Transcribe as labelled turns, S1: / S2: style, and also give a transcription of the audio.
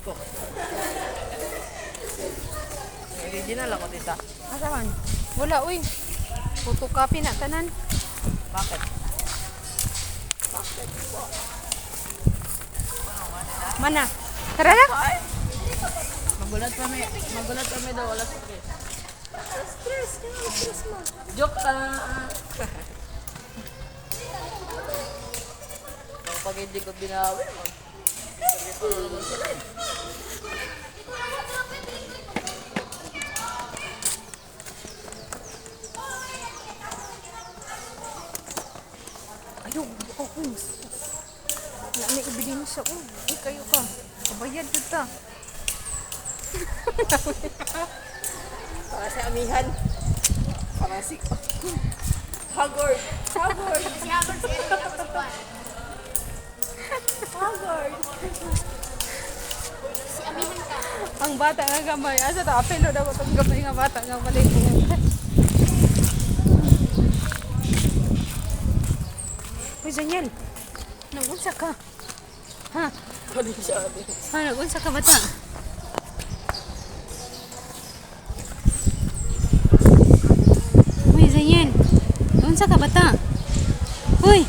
S1: ko. Original ako dito.
S2: Asaman? Wala, uy. Photocopy na tanan.
S1: Bakit?
S2: Mana? Tara na.
S1: Magulat kami daw. Wala stress. Stress mo. Joke ka. Kapag hindi ko binawi, sabi ko naman sila eh.
S2: Ayaw, ako. Wala may ebidensya. Oh, ay, kayo ka. Kabayad kita.
S1: Para sa amihan. Para si Hagord. Hagord.
S3: Si Hagord si Eric, ako si Juan.
S1: Hagord.
S3: Si Amihan ka.
S2: Ang bata nga gamay. Asa ta, apelo daw itong gamay nga bata nga malibutan. Uy, Daniel. Nagunsa ka. Ha?
S1: Ano yung sabi?
S2: Ha, nagunsa ka bata. Uy, Daniel. Nagunsa ka bata. Uy.